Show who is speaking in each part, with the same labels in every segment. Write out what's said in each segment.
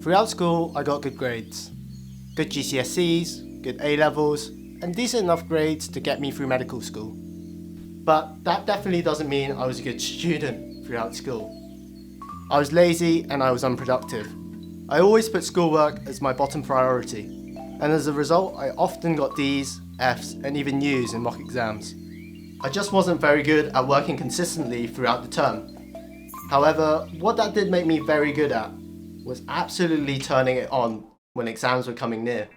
Speaker 1: Throughout school, I got good grades. Good GCSEs, good A-levels, and decent enough grades to get me through medical school. But that definitely doesn't mean I was a good student throughout school. I was lazy and I was unproductive. I always put schoolwork as my bottom priority, and as a result, I often got D's, F's, and even U's in mock exams. I just wasn't very good at working consistently throughout the term. However, what that did make me very good at was absolutely turning it on when exams were coming near.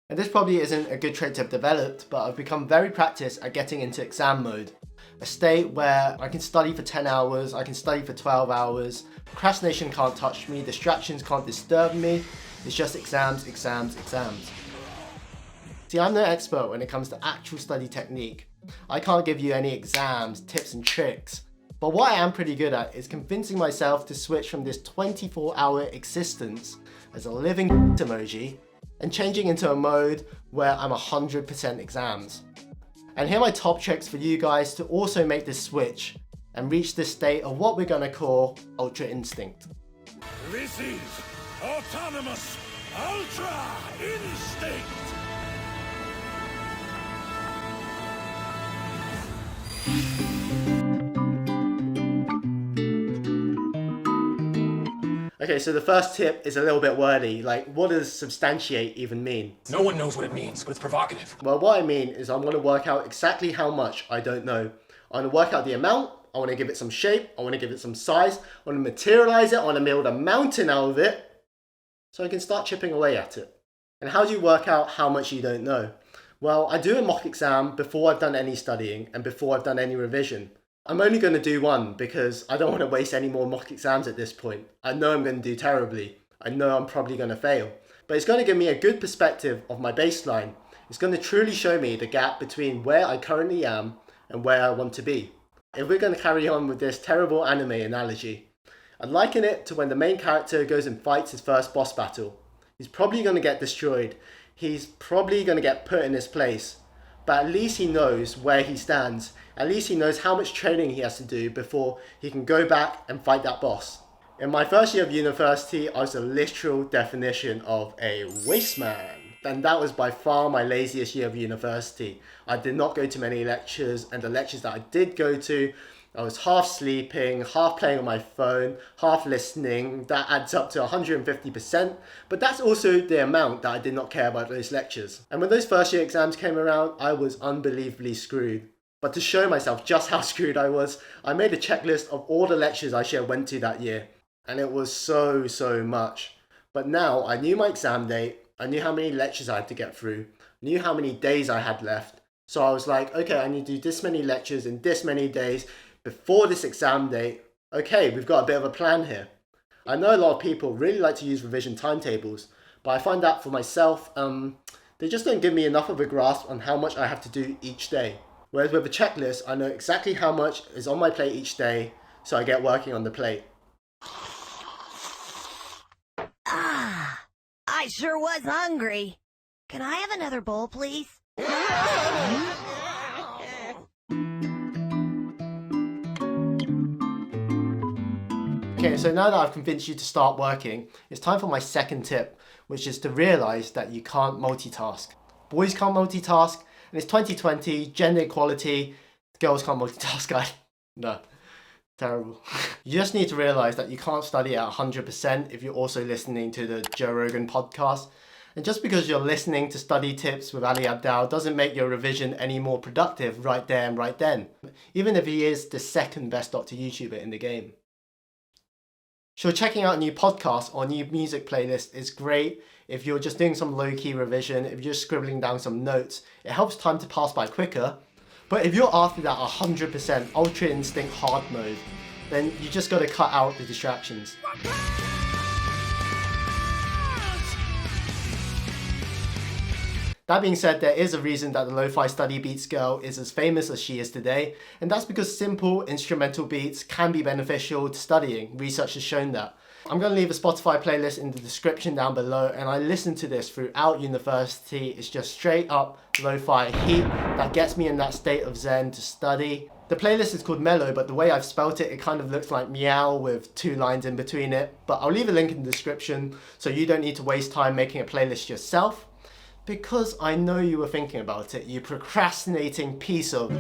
Speaker 1: And this probably isn't a good trait to have developed, but I've become very practiced at getting into exam mode. A state where I can study for 10 hours, I can study for 12 hours, procrastination can't touch me, distractions can't disturb me, it's just exams, exams, exams. See, I'm no expert when it comes to actual study technique. I can't give you any exams, tips and tricks. But what I am pretty good at is convincing myself to switch from this 24-hour existence as a living emoji and changing into a mode where I'm 100% exams. And here are my top tricks for you guys to also make this switch and reach this state of what we're gonna call ultra instinct.
Speaker 2: This is autonomous ultra instinct.
Speaker 1: Okay, so the first tip is a little bit wordy. Like, what does substantiate even mean?
Speaker 2: No one knows what it means, but it's provocative.
Speaker 1: Well, what I mean is I'm going to work out exactly how much I don't know. I want to work out the amount, I want to give it some shape, I want to give it some size, I want to materialize it, I want to build a mountain out of it, so I can start chipping away at it. And how do you work out how much you don't know? Well, I do a mock exam before I've done any studying and before I've done any revision. I'm only going to do one because I don't want to waste any more mock exams at this point. I know I'm going to do terribly. I know I'm probably going to fail. But it's going to give me a good perspective of my baseline. It's going to truly show me the gap between where I currently am and where I want to be. If we're going to carry on with this terrible anime analogy, I'd liken it to when the main character goes and fights his first boss battle. He's probably going to get destroyed. He's probably going to get put in his place. But at least he knows where he stands. At least he knows how much training he has to do before he can go back and fight that boss. In my first year of university, I was the literal definition of a waste man. And that was by far my laziest year of university. I did not go to many lectures, and the lectures that I did go to, I was half sleeping, half playing on my phone, half listening. That adds up to 150%, but that's also the amount that I did not care about those lectures. And when those first year exams came around, I was unbelievably screwed. But to show myself just how screwed I was, I made a checklist of all the lectures I should have went to that year. And it was so much. But now I knew my exam date, I knew how many lectures I had to get through, knew how many days I had left. So I was like, okay, I need to do this many lectures in this many days before this exam date. Okay, we've got a bit of a plan here. I know a lot of people really like to use revision timetables, but I find that for myself, they just don't give me enough of a grasp on how much I have to do each day. Whereas with a checklist, I know exactly how much is on my plate each day, so I get working on the plate.
Speaker 3: Ah, I sure was hungry. Can I have another bowl, please?
Speaker 1: Okay, so now that I've convinced you to start working, it's time for my second tip, which is to realize that you can't multitask. Boys can't multitask, and it's 2020, gender equality, girls can't multitask. No, terrible. You just need to realize that you can't study at 100% if you're also listening to the Joe Rogan podcast. And just because you're listening to study tips with Ali Abdaal doesn't make your revision any more productive right there and right then, even if he is the second best Dr. YouTuber in the game. Sure, checking out a new podcast or new music playlist is great if you're just doing some low-key revision, if you're just scribbling down some notes. It helps time to pass by quicker. But if you're after that 100% ultra instinct hard mode, then you just got to cut out the distractions. That being said, there is a reason that the lo-fi study beats girl is as famous as she is today, and that's because simple instrumental beats can be beneficial to studying. Research has shown that. I'm going to leave a Spotify playlist in the description down below, and I listened to this throughout university. It's just straight up lo-fi heat that gets me in that state of zen to study. The playlist is called Mellow, but the way I've spelt it, it kind of looks like meow with 2 lines in between it. But I'll leave a link in the description so you don't need to waste time making a playlist yourself, because I know you were thinking about it, you procrastinating piece of...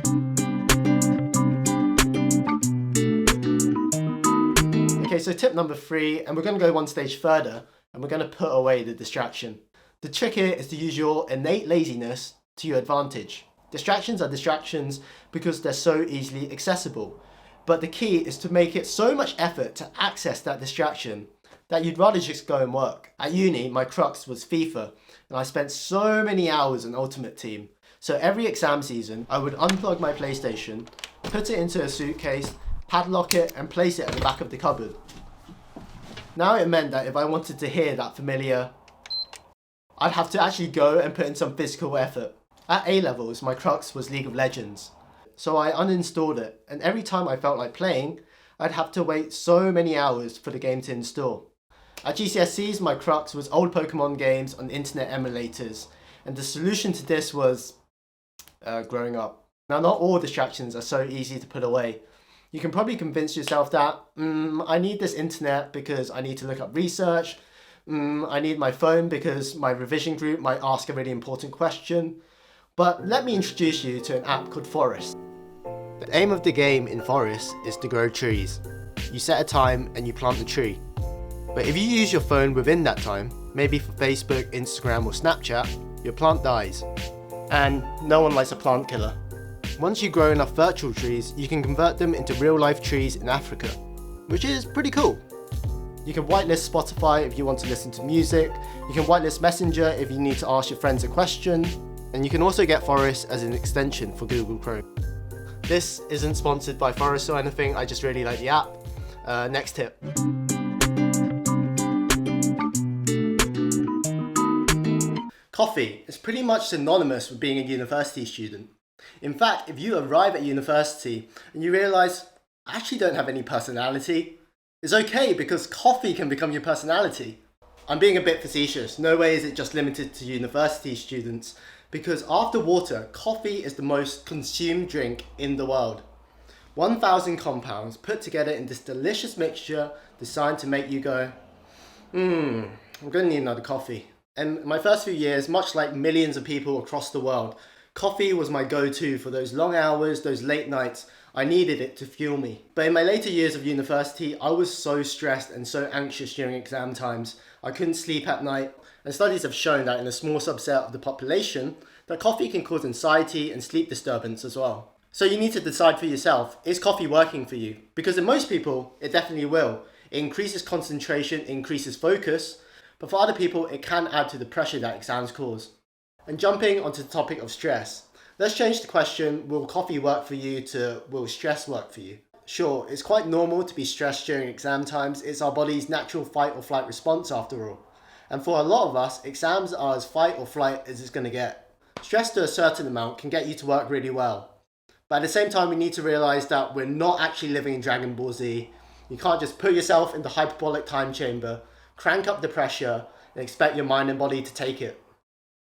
Speaker 1: Okay, so tip number 3, and we're going to go one stage further, and we're going to put away the distraction. The trick here is to use your innate laziness to your advantage. Distractions are distractions because they're so easily accessible. But the key is to make it so much effort to access that distraction that you'd rather just go and work. At uni, my crux was FIFA, and I spent so many hours on Ultimate Team. So every exam season, I would unplug my PlayStation, put it into a suitcase, padlock it, and place it at the back of the cupboard. Now it meant that if I wanted to hear that familiar, I'd have to actually go and put in some physical effort. At A-levels, my crux was League of Legends. So I uninstalled it, and every time I felt like playing, I'd have to wait so many hours for the game to install. At GCSEs, my crux was old Pokemon games on internet emulators, and the solution to this was growing up. Now, not all distractions are so easy to put away. You can probably convince yourself that, I need this internet because I need to look up research, I need my phone because my revision group might ask a really important question. But let me introduce you to an app called Forest. The aim of the game in Forest is to grow trees. You set a time and you plant the tree. But if you use your phone within that time, maybe for Facebook, Instagram or Snapchat, your plant dies. And no one likes a plant killer. Once you grow enough virtual trees, you can convert them into real life trees in Africa, which is pretty cool. You can whitelist Spotify if you want to listen to music, you can whitelist Messenger if you need to ask your friends a question, and you can also get Forest as an extension for Google Chrome. This isn't sponsored by Forest or anything, I just really like the app. Next tip. Coffee is pretty much synonymous with being a university student. In fact, if you arrive at university and you realise, I actually don't have any personality, it's okay because coffee can become your personality. I'm being a bit facetious, no way is it just limited to university students, because after water, coffee is the most consumed drink in the world. 1,000 compounds put together in this delicious mixture designed to make you go, I'm going to need another coffee. And in my first few years, much like millions of people across the world, coffee was my go-to for those long hours, those late nights. I needed it to fuel me. But in my later years of university, I was so stressed and so anxious during exam times. I couldn't sleep at night. And studies have shown that in a small subset of the population, that coffee can cause anxiety and sleep disturbance as well. So you need to decide for yourself, is coffee working for you? Because in most people, it definitely will. It increases concentration, increases focus, but for other people, it can add to the pressure that exams cause. And jumping onto the topic of stress, let's change the question, will coffee work for you, to will stress work for you? Sure, it's quite normal to be stressed during exam times. It's our body's natural fight or flight response after all. And for a lot of us, exams are as fight or flight as it's going to get. Stress to a certain amount can get you to work really well. But at the same time, we need to realise that we're not actually living in Dragon Ball Z. You can't just put yourself in the hyperbolic time chamber, crank up the pressure, and expect your mind and body to take it.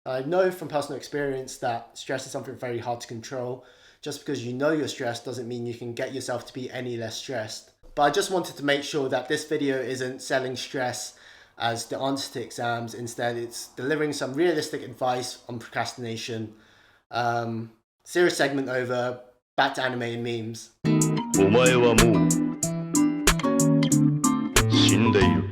Speaker 1: I know from personal experience that stress is something very hard to control. Just because you know you're stressed doesn't mean you can get yourself to be any less stressed. But I just wanted to make sure that this video isn't selling stress as the answer to exams. Instead, it's delivering some realistic advice on procrastination. Serious segment over, back to anime and memes.
Speaker 4: お前はもう死んでいる。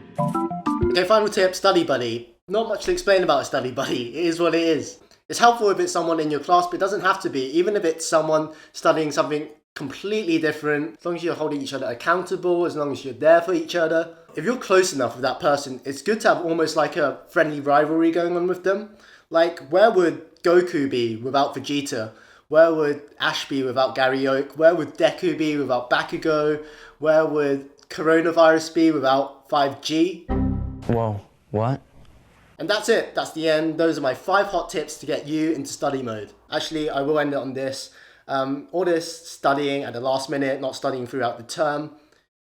Speaker 1: Okay, final tip, study buddy. Not much to explain about a study buddy, it is what it is. It's helpful if it's someone in your class, but it doesn't have to be, even if it's someone studying something completely different, as long as you're holding each other accountable, as long as you're there for each other. If you're close enough with that person, it's good to have almost like a friendly rivalry going on with them. Like, where would Goku be without Vegeta? Where would Ash be without Gary Oak? Where would Deku be without Bakugo? Where would coronavirus be without 5G?
Speaker 5: Whoa, what?
Speaker 1: And that's it, that's the end. Those are my 5 hot tips to get you into study mode. Actually, I will end it on this. All this studying at the last minute, not studying throughout the term,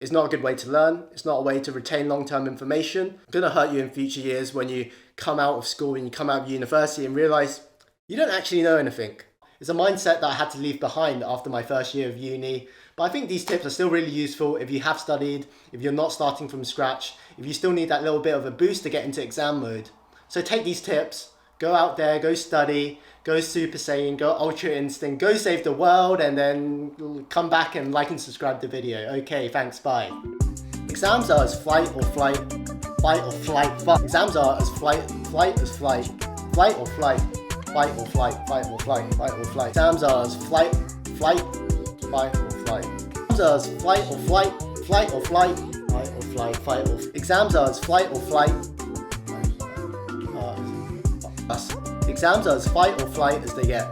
Speaker 1: is not a good way to learn. It's not a way to retain long-term information. It's going to hurt you in future years when you come out of school and you come out of university and realise you don't actually know anything. It's a mindset that I had to leave behind after my first year of uni. But I think these tips are still really useful if you have studied, if you're not starting from scratch, if you still need that little bit of a boost to get into exam mode. So take these tips, go out there, go study, go Super Saiyan, go Ultra Instinct, go save the world, and then come back and like and subscribe the video. Okay, thanks, bye. Exams are as fight or flight, fight or flight, fight. Exams are as flight as flight, flight or flight, fight or flight, fight or flight, fight or flight. Exams are as flight, fight or flight. Exams are as flight or flight, fight or flight, fight or. Exams are as flight or flight. Exams are as fight or flight as they get.